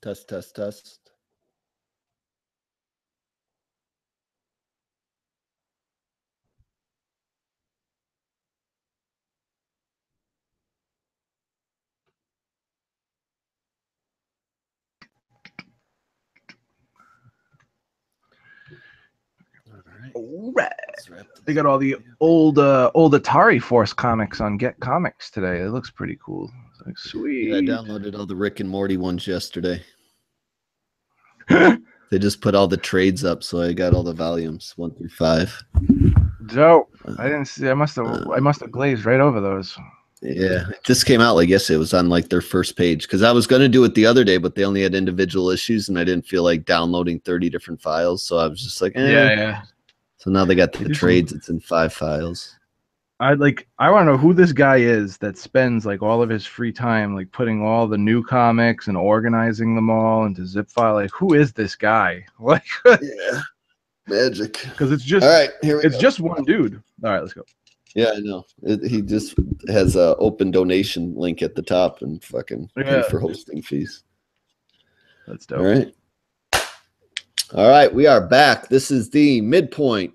Test, test, test. All right. They got all the old Atari Force comics on Get Comics today. It looks pretty cool. It's like, sweet. Yeah, I downloaded all the Rick and Morty ones yesterday. They just put all the trades up, so I got all the volumes 1 through 5. Dope. I didn't see. I must have glazed right over those. Yeah, it just came out like yesterday. It was on like their first page because I was going to do it the other day, but they only had individual issues, and I didn't feel like downloading 30 different files, so I was just like, Yeah. So now they got the trades. It's in 5 files. I want to know who this guy is that spends like all of his free time like putting all the new comics and organizing them all into zip file. Like, who is this guy? Like, yeah, magic. Because it's just all right. Here we it's go. Just one dude. All right, let's go. Yeah, I know. He just has a open donation link at the top and fucking pay for hosting fees. That's dope. All right, we are back. This is the Midpoint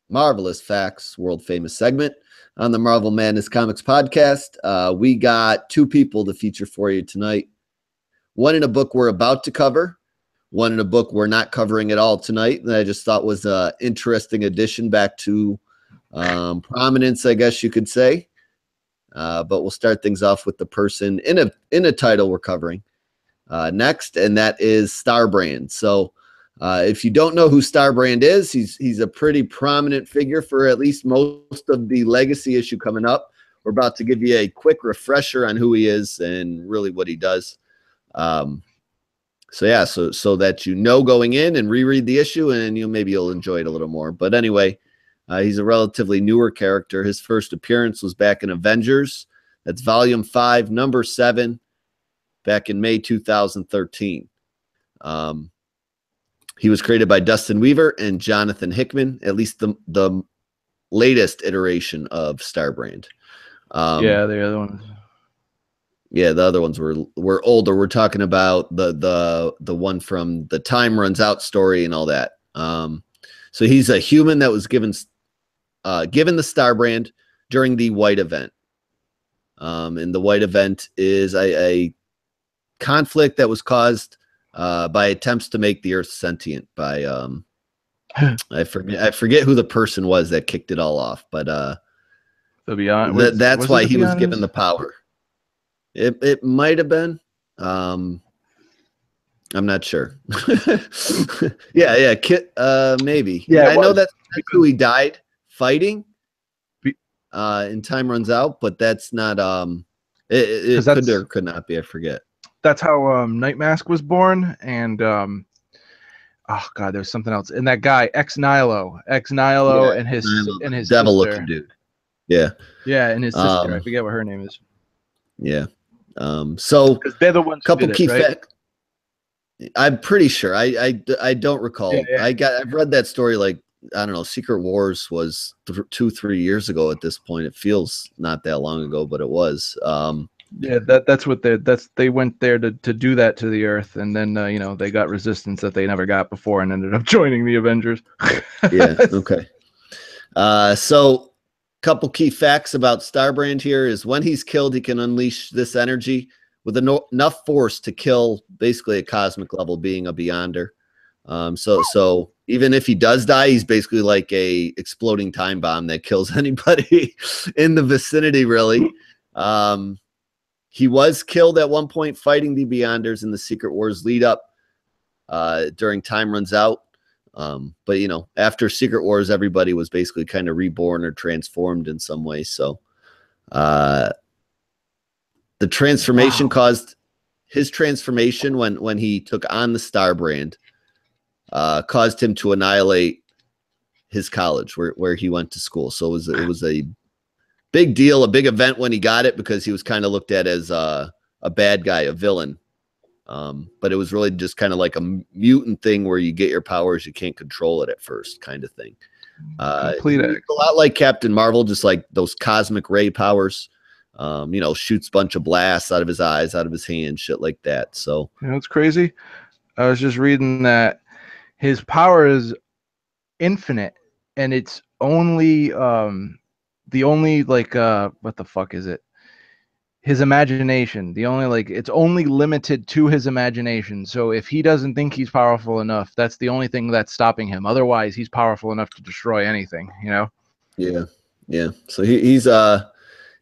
Marvelous Facts World Famous segment on the Marvel Madness Comics podcast. We got 2 people to feature for you tonight. One in a book we're about to cover, one in a book we're not covering at all tonight, that I just thought was an interesting addition back to prominence, I guess you could say. But we'll start things off with the person in a title we're covering next, and that is Starbrand. So if you don't know who Starbrand is, he's a pretty prominent figure for at least most of the legacy issue coming up. We're about to give you a quick refresher on who he is and really what he does. So that you know going in and reread the issue, and maybe you'll enjoy it a little more. But anyway, he's a relatively newer character. His first appearance was back in Avengers. That's Volume 5, Number 7, back in May 2013. He was created by Dustin Weaver and Jonathan Hickman, at least the latest iteration of Starbrand. The other ones. Yeah, the other ones were older. We're talking about the one from the Time Runs Out story and all that. So he's a human that was given the Starbrand during the White Event. And the White Event is a conflict that was caused by attempts to make the Earth sentient by I forget who the person was that kicked it all off, but that's why he was given the power. It might have been. I'm not sure. Maybe. Yeah, I know that's who he died fighting. In Time Runs Out, but that's not. It could or could not be. I forget. That's how Night Mask was born, and oh god, there's something else. And that guy, Ex Nihilo, and his devil-looking dude. Yeah, and his sister. I forget what her name is. Yeah. So they're the ones. Couple key facts. I'm pretty sure. I don't recall. Yeah. I've read that story like, I don't know. Secret Wars was 2-3 years ago at this point. It feels not that long ago, but it was. That's what they went there to do that to the Earth, and then they got resistance that they never got before, and ended up joining the Avengers. Yeah. Okay. So couple key facts about Starbrand here is when he's killed, he can unleash this energy with enough force to kill basically a cosmic level being, a Beyonder. So even if he does die, he's basically like a exploding time bomb that kills anybody in the vicinity, really. He was killed at one point fighting the Beyonders in the Secret Wars lead up during Time Runs Out. But after Secret Wars, everybody was basically kind of reborn or transformed in some way. So the transformation caused his transformation when he took on the Starbrand, caused him to annihilate his college where he went to school. So it was a big deal, a big event when he got it, because he was kind of looked at as a bad guy, a villain. But it was really just kind of like a mutant thing where you get your powers, you can't control it at first, kind of thing. A lot like Captain Marvel, just like those cosmic ray powers. Shoots a bunch of blasts out of his eyes, out of his hands, shit like that. So, it's crazy. I was just reading that his power is infinite, and it's only the only what the fuck is it? His imagination. The only it's only limited to his imagination. So if he doesn't think he's powerful enough, that's the only thing that's stopping him. Otherwise, he's powerful enough to destroy anything. Yeah. So he's a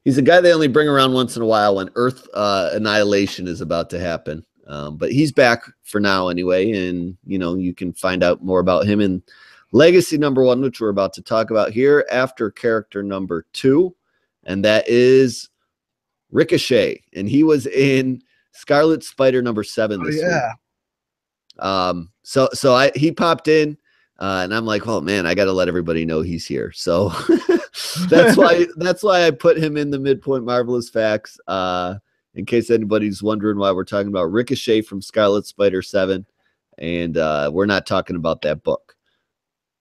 guy they only bring around once in a while when Earth annihilation is about to happen. But he's back for now anyway, and you can find out more about him in Legacy number 1, which we're about to talk about here after character number 2, and that is Ricochet, and he was in Scarlet Spider number 7 this week. So he popped in, and I'm like, oh man, I got to let everybody know he's here. So that's why I put him in the Midpoint Marvelous Facts. In case anybody's wondering why we're talking about Ricochet from Scarlet Spider 7, and we're not talking about that book.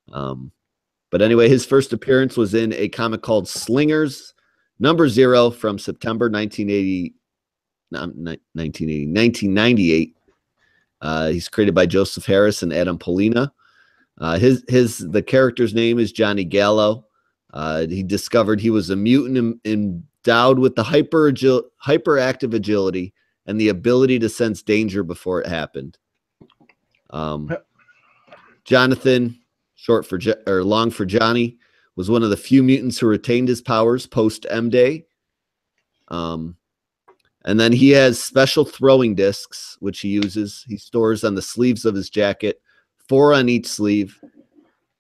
But anyway, his first appearance was in a comic called Slingers number 0 from September 1998. He's created by Joseph Harris and Adam Polina. The character's name is Johnny Gallo. He discovered he was a mutant endowed with the hyperactive agility and the ability to sense danger before it happened. Jonathan, long for Johnny, was one of the few mutants who retained his powers post M-Day. And then he has special throwing discs, which he stores on the sleeves of his jacket, 4 on each sleeve.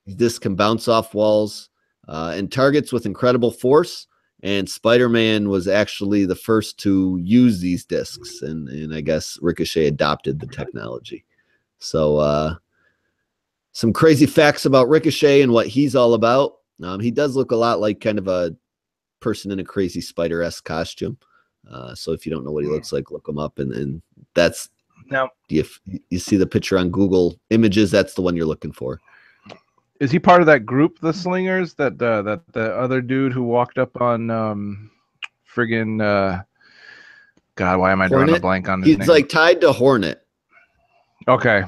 These discs can bounce off walls and targets with incredible force. And Spider-Man was actually the first to use these discs. And I guess Ricochet adopted the technology. So some crazy facts about Ricochet and what he's all about. He does look a lot like kind of a person in a crazy Spider-esque costume. So if you don't know what he looks like, look him up. And that's now if you see the picture on Google Images, that's the one you're looking for. Is he part of that group, the Slingers, that the other dude who walked up on friggin' God, why am I drawing a blank on his name? He's like tied to Hornet. Okay.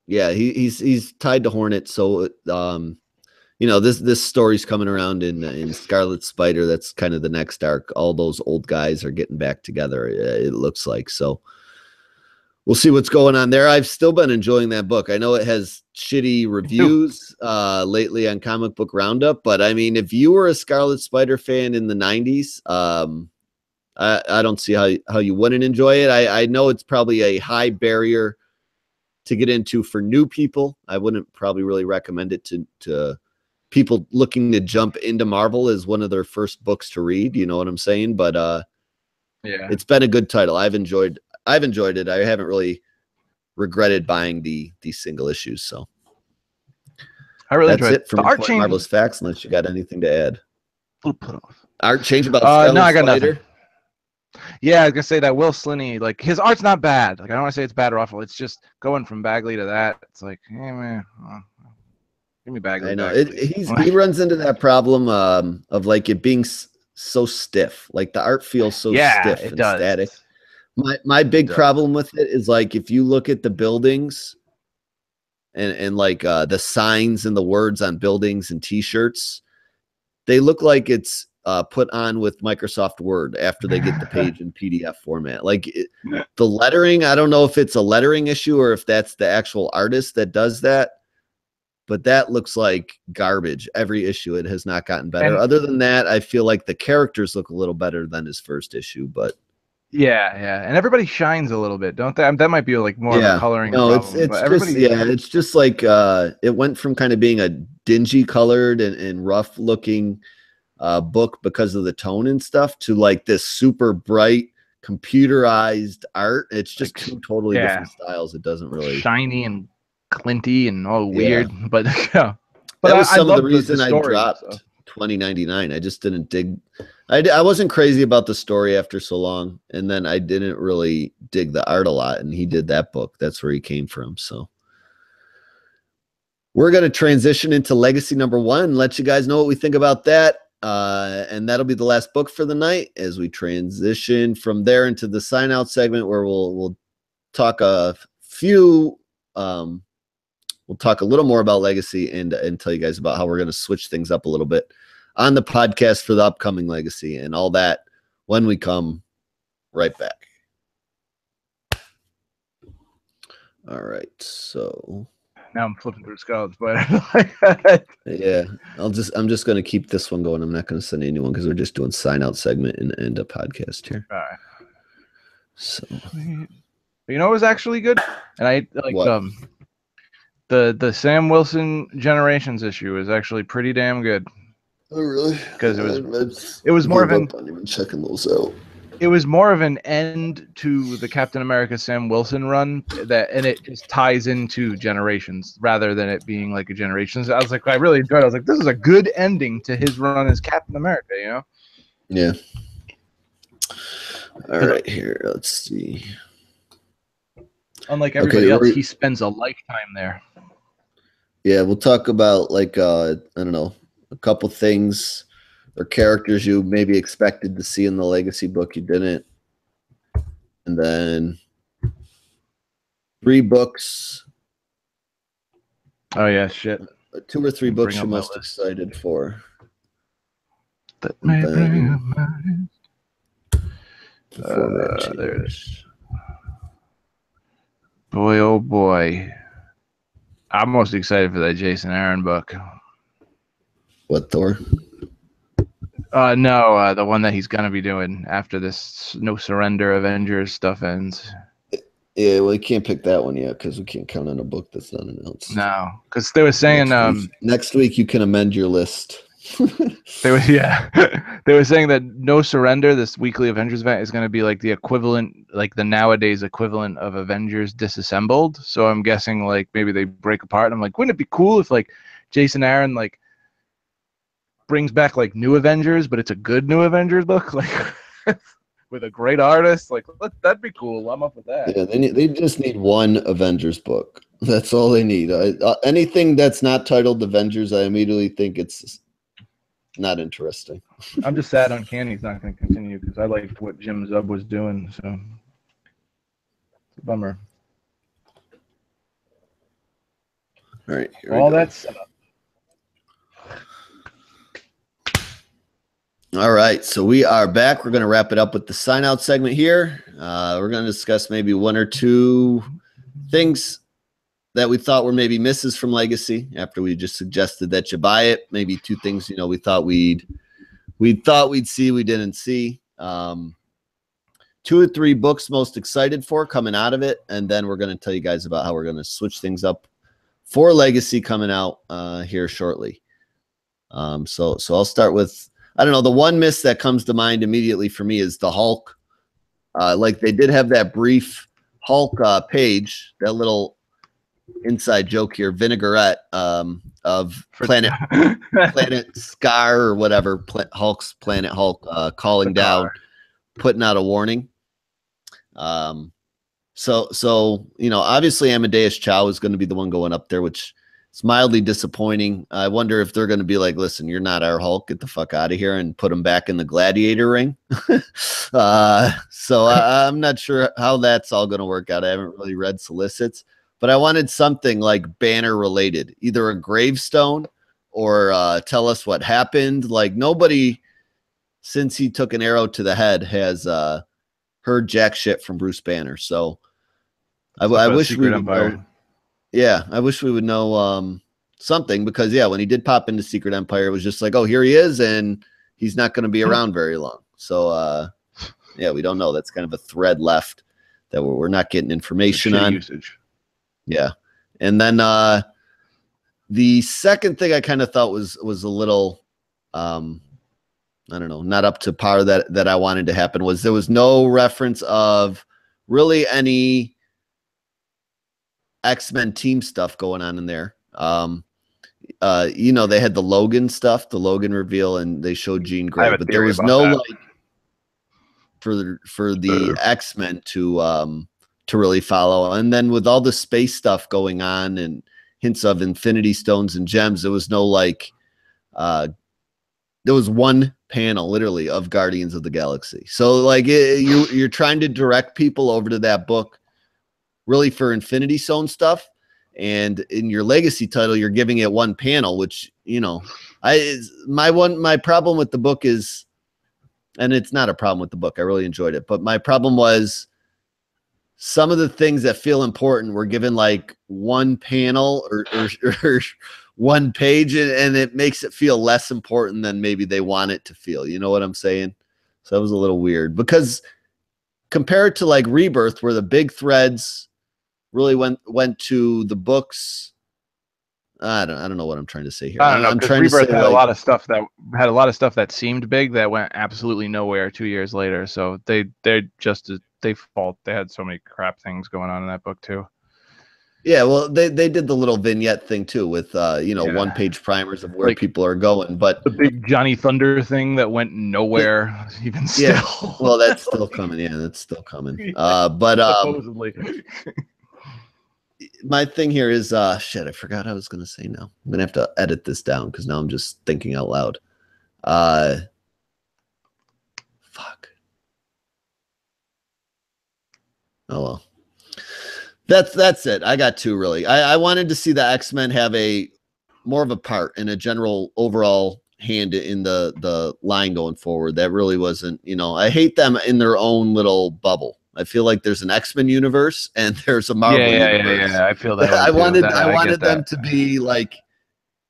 Yeah, he's tied to Hornet. So this story's coming around in Scarlet Spider. That's kind of the next arc. All those old guys are getting back together, it looks like. So we'll see what's going on there. I've still been enjoying that book. I know it has shitty reviews lately on Comic Book Roundup, but I mean, if you were a Scarlet Spider fan in the 90s, I don't see how you wouldn't enjoy it. I know it's probably a high barrier to get into for new people. I wouldn't probably really recommend it to people looking to jump into Marvel as one of their first books to read. You know what I'm saying? But yeah, it's been a good title. I've enjoyed it. I haven't really regretted buying the single issues. So I really that's enjoyed it from Marvelous Facts. Unless you got anything to add. Art change about no, I got Spider? nothing. Yeah, I was gonna say that Will Sliney, like his art's not bad. Like I don't want to say it's bad or awful. It's just going from Bagley to that. It's like, hey man, give me Bagley. I know he runs into that problem of like it being so stiff. Like the art feels so stiff and static. My big problem with it is like if you look at the buildings and like the signs and the words on buildings and T-shirts, they look like it's put on with Microsoft Word after they get the page in PDF format. Like the lettering, I don't know if it's a lettering issue or if that's the actual artist that does that, but that looks like garbage. Every issue it has not gotten better. Other than that, I feel like the characters look a little better than his first issue, but yeah, and everybody shines a little bit, don't they? That might be like more of a coloring problem. It's just like it went from kind of being a dingy colored and rough looking book because of the tone and stuff to like this super bright computerized art. It's just like, two totally different styles. It doesn't really shiny and glinty and all weird, but yeah. But that was some of the reason I dropped 2099. I just didn't dig. I wasn't crazy about the story after so long, and then I didn't really dig the art a lot. And he did that book. That's where he came from. So we're going to transition into Legacy number 1 and let you guys know what we think about that. And that'll be the last book for the night as we transition from there into the sign out segment where we'll talk a few we'll talk a little more about Legacy and tell you guys about how we're going to switch things up a little bit on the podcast for the upcoming Legacy and all that when we come right back. All right, so now I'm flipping through Scarlet's Spider. yeah, I'm just going to keep this one going. I'm not going to send anyone because we're just doing sign out segment and end a podcast here. All right. So you know what was actually good, and I like what? The Sam Wilson Generations issue is actually pretty damn good. Oh really? Because it was more of an even checking those out. It was more of an end to the Captain America Sam Wilson run and it just ties into Generations rather than it being like a Generations. I was like, I really enjoyed it. I was like, this is a good ending to his run as Captain America, you know? Yeah. All right, here, let's see. Unlike everybody else, he spends a lifetime there. Yeah, we'll talk about like I don't know, a couple things or characters you maybe expected to see in the Legacy book you didn't. And then 3 books. Oh yeah, shit. 2 or 3 books you're most excited for. That may bring there it is. Boy, oh boy. I'm most excited for that Jason Aaron book. What, Thor? No, the one that he's gonna be doing after this No Surrender Avengers stuff ends. Yeah, well, you can't pick that one yet because we can't count on a book that's not announced. No, because they were saying next week you can amend your list. They were saying that No Surrender, this weekly Avengers event, is going to be like the equivalent, like the nowadays equivalent of Avengers Disassembled. So I'm guessing like maybe they break apart. And I'm like, wouldn't it be cool if like Jason Aaron like brings back like New Avengers, but it's a good New Avengers book, like with a great artist? Like that'd be cool. I'm up with that. Yeah, they just need one Avengers book. That's all they need. Anything that's not titled Avengers, I immediately think it's not interesting. I'm just sad Uncanny's not going to continue because I liked what Jim Zub was doing. So it's a bummer. All right. All that's set up. All right. So we are back. We're going to wrap it up with the sign out segment here. We're going to discuss maybe 1 or 2 things that we thought were maybe misses from Legacy after we just suggested that you buy it. Maybe 2 things, we thought we'd see, we didn't see. 2 or 3 books most excited for coming out of it. And then we're going to tell you guys about how we're going to switch things up for Legacy coming out here shortly. So I'll start with, I don't know, the one miss that comes to mind immediately for me is the Hulk. Like they did have that brief Hulk page, that little inside joke here, vinaigrette of Planet Scar or whatever, Hulk's Planet Hulk calling down, putting out a warning. So obviously Amadeus Chow is going to be the one going up there, which is mildly disappointing. I wonder if they're going to be like, listen, you're not our Hulk, get the fuck out of here, and put him back in the gladiator ring. So I'm not sure how that's all going to work out. I haven't really read solicits. But I wanted something like Banner related, either a gravestone or tell us what happened. Like nobody, since he took an arrow to the head, has heard jack shit from Bruce Banner. So I wish we would know. Yeah, I wish we would know something because, yeah, when he did pop into Secret Empire, it was just like, oh, here he is, and he's not going to be around very long. So, yeah, we don't know. That's kind of a thread left that we're not getting information on. Usage. Yeah. And then the second thing I kind of thought was a little, I don't know, not up to par that I wanted to happen was there was no reference of really any X-Men team stuff going on in there. They had the Logan stuff, the Logan reveal, and they showed Jean Grey, but there was no like for the X-Men to really follow. And then with all the space stuff going on and hints of Infinity Stones and gems, there was no like there was one panel literally of Guardians of the Galaxy. So like you're trying to direct people over to that book really for Infinity Stone stuff. And in your legacy title, you're giving it one panel, which, you know, my problem with the book is, and it's not a problem with the book, I really enjoyed it, but my problem was some of the things that feel important were given like one panel or one page, and it makes it feel less important than maybe they want it to feel. You know what I'm saying? So that was a little weird, because compared to like Rebirth, where the big threads really went to the books. I don't know what I'm trying to say here. I don't know, I'm because trying Rebirth to say had like, a lot of stuff that seemed big that went absolutely nowhere 2 years later. So they had so many crap things going on in that book too. yeah, well, they did the little vignette thing too with you know, Yeah. one-page primers of where Like people are going, but the big Johnny Thunder thing that went nowhere even still. yeah, well, that's still coming. Yeah, that's still coming. But supposedly. my thing here is shit, I forgot I was gonna say now. I'm gonna have to edit this down because now I'm just thinking out loud. Fuck. Oh well. That's it. I got two really. I wanted to see the X-Men have a more of a part in a general overall hand in the line going forward. That really wasn't, you know, I hate them in their own little bubble. I feel like there's an X-Men universe and there's a Marvel universe. Yeah. I feel that way I too. wanted them to be like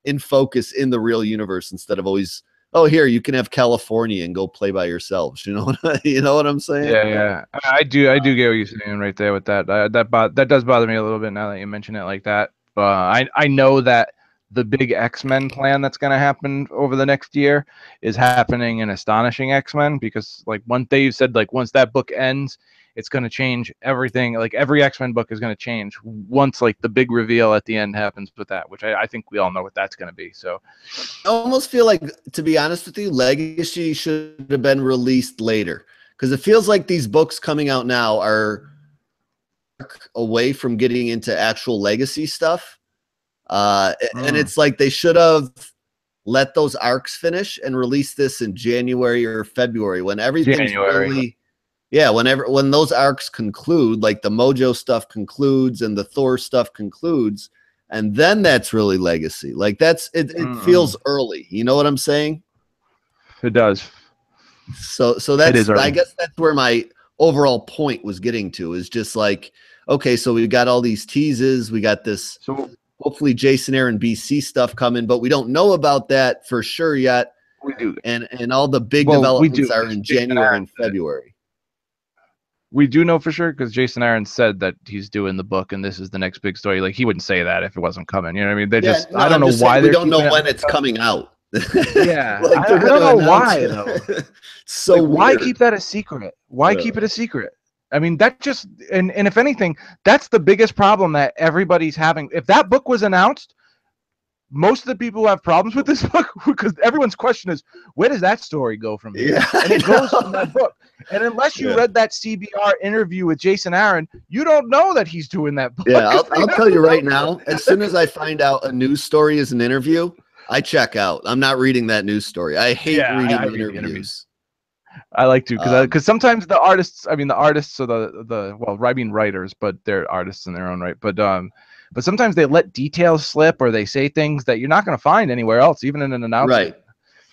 in focus in the real universe instead of always, oh, here you can have California and go play by yourselves. You know you know what I'm saying? Yeah. I do get what you're saying right there with that. That does bother me a little bit now that you mention it like that. I know that the big X-Men plan that's going to happen over the next year is happening in Astonishing X-Men, because like once that book ends, it's going to change everything. Like every X-Men book is going to change once like the big reveal at the end happens with that, which I think we all know what that's going to be. So I almost feel like, to be honest with you, Legacy should have been released later, because it feels like these books coming out now are away from getting into actual Legacy stuff. And it's like they should have let those arcs finish and release this in January or February when everything's really, yeah, when those arcs conclude, like the Mojo stuff concludes and the Thor stuff concludes, and then that's really Legacy. Like it feels early. You know what I'm saying? It does. So that's, I guess that's where my overall point was getting to, is just like, okay, so we got all these teases, we got this. So hopefully Jason Aaron BC stuff coming, but we don't know about that for sure yet. We do. And all the big developments are in January and February. We do know for sure because Jason Aaron said that he's doing the book and this is the next big story. Like he wouldn't say that if it wasn't coming. You know what I mean? I don't know why we don't know when it's coming out. Yeah, like I don't know why though. So like, why keep that a secret? Why keep it a secret? I mean, that just and if anything, that's the biggest problem that everybody's having. If that book was announced, most of the people who have problems with this book, because everyone's question is, where does that story go from here? Yeah, and it goes from that book. And unless you read that CBR interview with Jason Aaron, you don't know that he's doing that book. Yeah, I'll tell you right now, as soon as I find out a news story is an interview, I check out. I'm not reading that news story. I hate reading interviews. I like to because sometimes the artists or I mean writers, but they're artists in their own right. But sometimes they let details slip or they say things that you're not going to find anywhere else, even in an announcement. Right.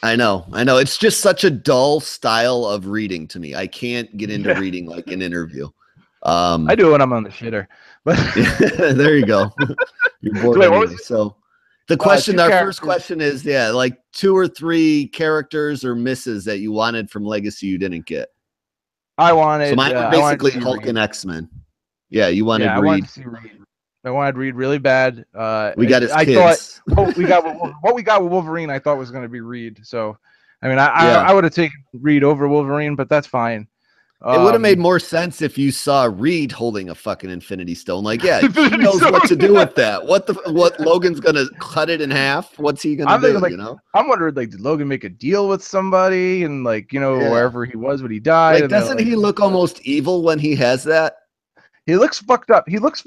I know. It's just such a dull style of reading to me. I can't get into reading like an interview. I do it when I'm on the shitter. But there you go. You're bored anyway. So the question, our first question is, like 2 or 3 characters or misses that you wanted from Legacy you didn't get. I wanted. So mine were basically Hulk and X-Men. Yeah, you wanted Reed. I wanted Reed really bad. We got his kids. What we got with Wolverine, I thought was going to be Reed. So, I mean, I would have taken Reed over Wolverine, but that's fine. It would have made more sense if you saw Reed holding a fucking Infinity Stone. Like, yeah, he knows what to do with that. What Logan's gonna cut it in half? What's he gonna do? Like, I'm wondering, like, did Logan make a deal with somebody and like, wherever he was when he died? Like, doesn't he look almost evil when he has that? He looks fucked up. He looks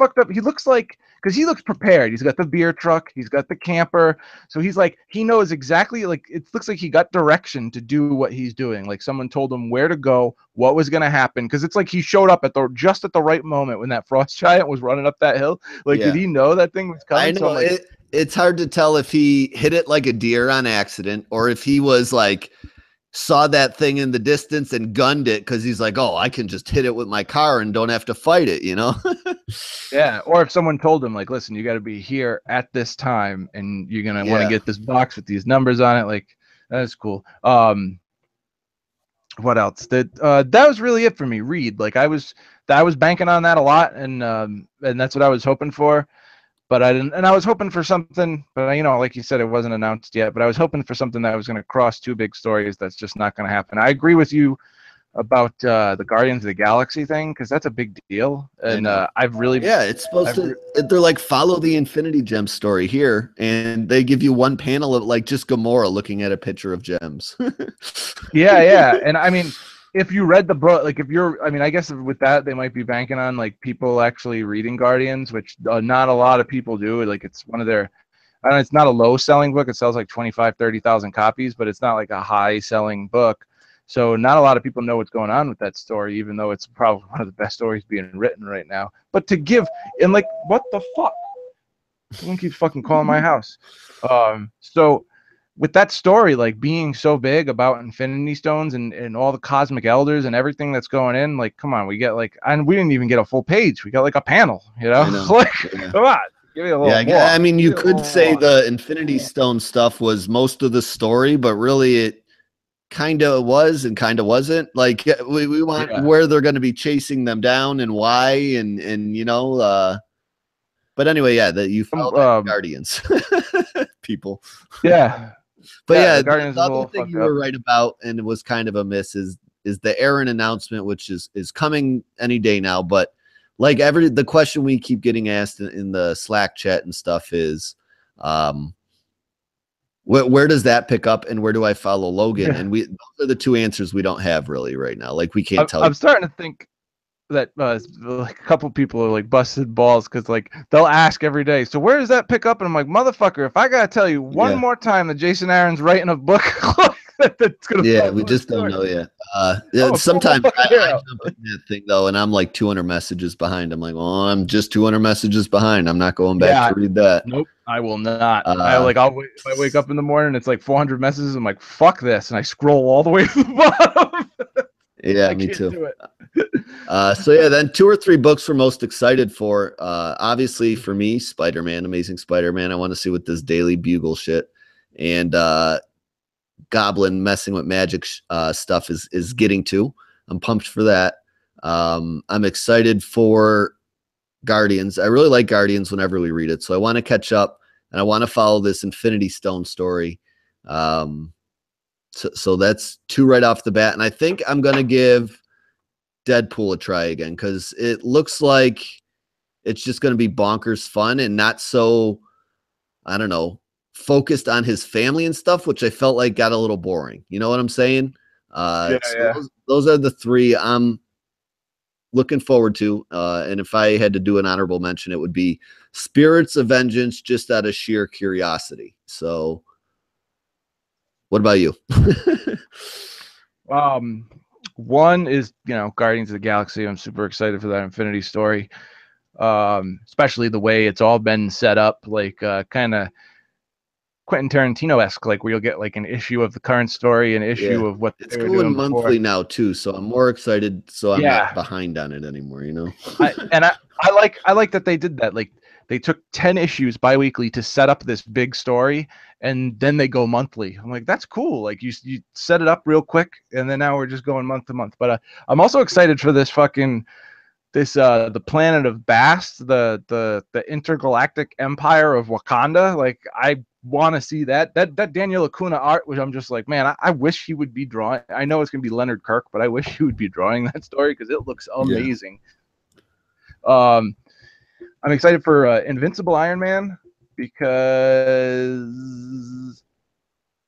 like because he looks prepared. He's got the beer truck, he's got the camper, so he's like, he knows exactly, like, it looks like he got direction to do what he's doing. Like someone told him where to go, what was gonna happen, because it's like he showed up at the just at the right moment when that frost giant was running up that hill. Like, did Yeah. he know that thing was I coming? So know I'm like, it's hard to tell if he hit it like a deer on accident or if he was like saw that thing in the distance and gunned it because he's like, oh, I can just hit it with my car and don't have to fight it, you know? yeah. Or if someone told him, like, listen, you got to be here at this time, and you're gonna want to Yeah. get this box with these numbers on it. Like, that's cool. What else? That was really it for me. Read, like, I was banking on that a lot, and that's what I was hoping for. But I didn't, and I was hoping for something, but you know, like you said, it wasn't announced yet. But I was hoping for something that was going to cross two big stories. That's just not going to happen. I agree with you about the Guardians of the Galaxy thing, because that's a big deal, and Yeah, it's supposed to. They're like follow the Infinity Gem story here, and they give you one panel of like just Gamora looking at a picture of gems. yeah, and I mean, if you read the book, like if you're, I mean, I guess with that they might be banking on like people actually reading Guardians, which not a lot of people do. Like it's one of their, I don't know, it's not a low selling book. It sells like 25, 30,000 copies, but it's not like a high selling book. So not a lot of people know what's going on with that story, even though it's probably one of the best stories being written right now. But to give, and like, what the fuck? Someone keeps fucking calling my house. So with that story, like being so big about Infinity Stones and all the cosmic elders and everything that's going in, like, come on, we get like, and we didn't even get a full page. We got like a panel, you know? I know. Like, Yeah. come on, give me a little more. I mean, you Give me a could little say more. the Infinity Stone stuff was most of the story, but really it kind of was and kind of wasn't. Like we want Yeah. where they're going to be chasing them down and why, and you know. But anyway, yeah, that you follow that Guardians people. Yeah. But Yeah, yeah, the the Guardians is a other little thing fucked you up. were right about, and it was kind of a miss, is the Aaron announcement, which is coming any day now. But like the question we keep getting asked in the Slack chat and stuff is, where does that pick up, and where do I follow Logan? And those are the two answers we don't have really right now. Like we can't tell you. I'm starting to think that like a couple people are like busted balls because like they'll ask every day, so where does that pick up? And I'm like, motherfucker, if I gotta tell you one more time that Jason Aaron's writing a book that's gonna Yeah, follow we this just don't story, know yet. sometimes Sometimes I jump in that thing though, and I'm like 200 messages behind. I'm like, well, I'm just 200 messages behind. I'm not going back to read that. nope, I will not. I'll wait, if I wake up in the morning, it's like 400 messages. I'm like, fuck this, and I scroll all the way to the bottom. Yeah, I me can't too. do it. So yeah, then 2 or 3 books we're most excited for. Obviously for me, Spider-Man, Amazing Spider-Man. I want to see what this Daily Bugle shit and Goblin messing with magic stuff is getting to. I'm pumped for that. I'm excited for Guardians. I really like Guardians whenever we read it, so I want to catch up and I want to follow this Infinity Stone story. So that's 2 right off the bat, and I think I'm gonna give Deadpool a try again because it looks like it's just going to be bonkers fun and not so, I don't know, focused on his family and stuff, which I felt like got a little boring. You know what I'm saying? Those are the 3 I'm looking forward to. And if I had to do an honorable mention, it would be Spirits of Vengeance, just out of sheer curiosity. So what about you? One is, you know, Guardians of the Galaxy. I'm super excited for that Infinity story, especially the way it's all been set up, like kind of Quentin Tarantino-esque, like where you'll get like an issue of the current story, an issue of what it's they were going doing monthly before. now too, so I'm more excited. So I'm not behind on it anymore. You know, I like that they did that. Like they took 10 issues biweekly to set up this big story, and then they go monthly. I'm like, that's cool. Like you set it up real quick, and then now we're just going month to month. But I'm also excited for this fucking the planet of Bast, the intergalactic empire of Wakanda. Like I want to see that Daniel Acuna art, which I'm just like, man, I wish he would be drawing. I know it's gonna be Leonard Kirk, but I wish he would be drawing that story because it looks amazing. I'm excited for Invincible Iron Man because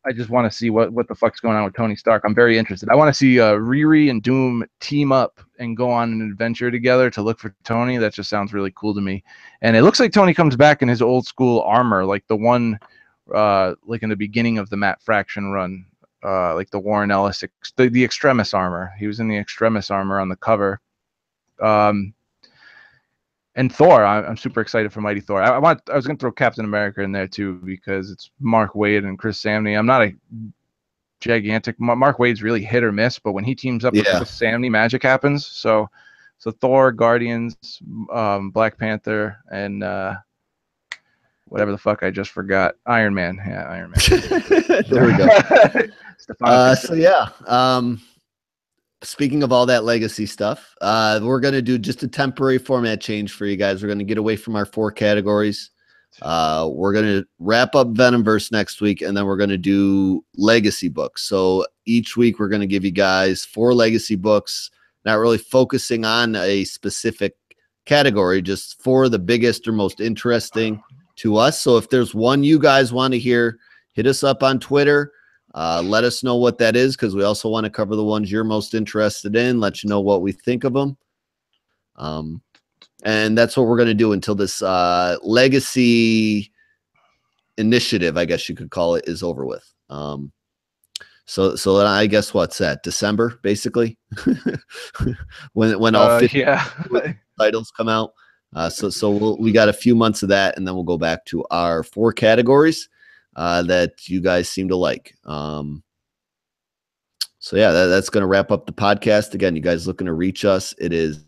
I just want to see what the fuck's going on with Tony Stark. I'm very interested. I want to see Riri and Doom team up and go on an adventure together to look for Tony. That just sounds really cool to me. And it looks like Tony comes back in his old school armor, like the one like in the beginning of the Matt Fraction run, like the Warren Ellis, the Extremis armor. He was in the Extremis armor on the cover. And Thor, I'm super excited for Mighty Thor. I was going to throw Captain America in there too because it's Mark Waid and Chris Samney. I'm not a gigantic Mark Waid's really hit or miss, but when he teams up with Chris Samney, magic happens. So Thor, Guardians, Black Panther, and whatever the fuck I just forgot. Iron Man. Yeah, Iron Man. There we go. So yeah. Speaking of all that legacy stuff, we're going to do just a temporary format change for you guys. We're going to get away from our 4 categories. We're going to wrap up Venomverse next week, and then we're going to do legacy books. So each week we're going to give you guys 4 legacy books, not really focusing on a specific category, just 4 of the biggest or most interesting to us. So if there's one you guys want to hear, hit us up on Twitter. Let us know what that is, because we also want to cover the ones you're most interested in, let you know what we think of them. And that's what we're going to do until this legacy initiative, I guess you could call it, is over with. So I guess what's that, December, basically, when all 50 titles come out. So we got a few months of that, and then we'll go back to our 4 categories that you guys seem to like. So yeah, that's going to wrap up the podcast. Again, you guys looking to reach us, it is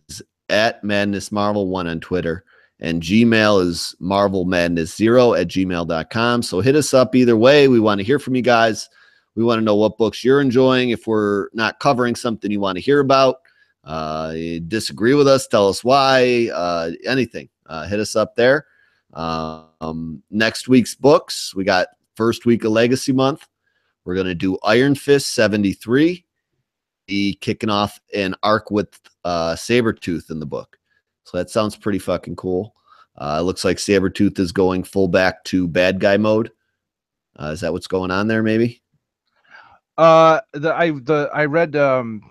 at MadnessMarvel1 on Twitter, and Gmail is marvelmadness0@gmail.com. So hit us up either way. We want to hear from you guys. We want to know what books you're enjoying. If we're not covering something you want to hear about, you disagree with us, tell us why, anything, hit us up there. Next week's books, we got first week of Legacy Month. We're going to do Iron Fist 73, kicking off an arc with Sabretooth in the book. So that sounds pretty fucking cool. It looks like Sabretooth is going full back to bad guy mode. Is that what's going on there, maybe? I read the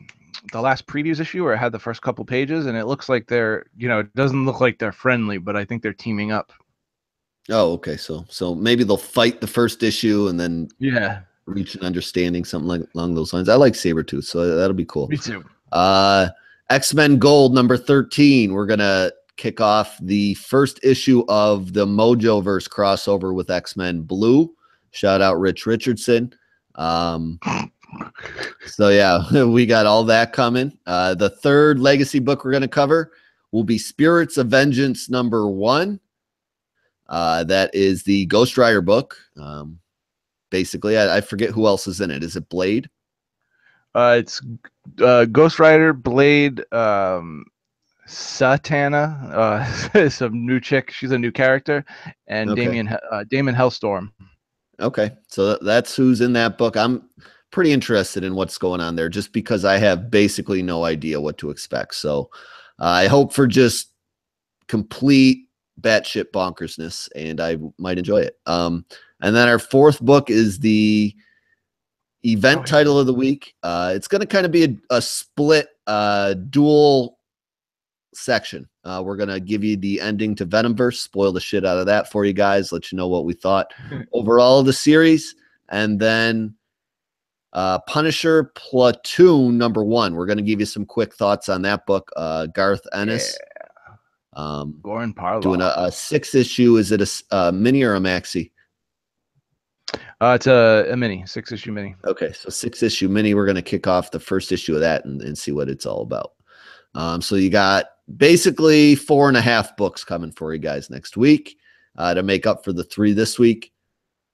last previews issue where it had the first couple pages, and it looks like they're, it doesn't look like they're friendly, but I think they're teaming up. Oh, okay. So maybe they'll fight the first issue and then reach an understanding, something along those lines. I like Sabretooth, so that'll be cool. Me too. X-Men Gold number 13. We're gonna kick off the first issue of the Mojoverse crossover with X-Men Blue. Shout out Rich Richardson. So yeah, we got all that coming. The third legacy book we're gonna cover will be Spirits of Vengeance number 1. That is the Ghost Rider book. Basically, I forget who else is in it. Is it Blade? It's Ghost Rider, Blade, Satana, some new chick. She's a new character, and Okay. Damon Hellstorm. Okay, so that's who's in that book. I'm pretty interested in what's going on there, just because I have basically no idea what to expect. So I hope for just complete batshit bonkersness, and I might enjoy it. And then our fourth book is the event title of the week. It's going to kind of be a split dual section. We're going to give you the ending to Venomverse, spoil the shit out of that for you guys, let you know what we thought overall of the series. And then Punisher Platoon number 1. We're going to give you some quick thoughts on that book. Garth Ennis. Goran Parlow. Doing a 6-issue. Is it a mini or a maxi? It's a mini, 6-issue mini. Okay, so 6-issue mini. We're going to kick off the first issue of that and see what it's all about. So you got basically 4.5 books coming for you guys next week to make up for the 3 this week.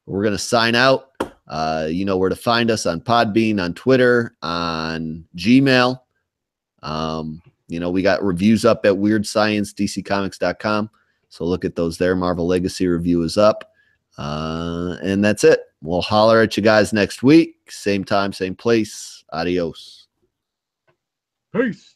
We're going to sign out. You know where to find us on Podbean, on Twitter, on Gmail. We got reviews up at WeirdScienceDCComics.com. So look at those there. Marvel Legacy review is up. And that's it. We'll holler at you guys next week. Same time, same place. Adios. Peace.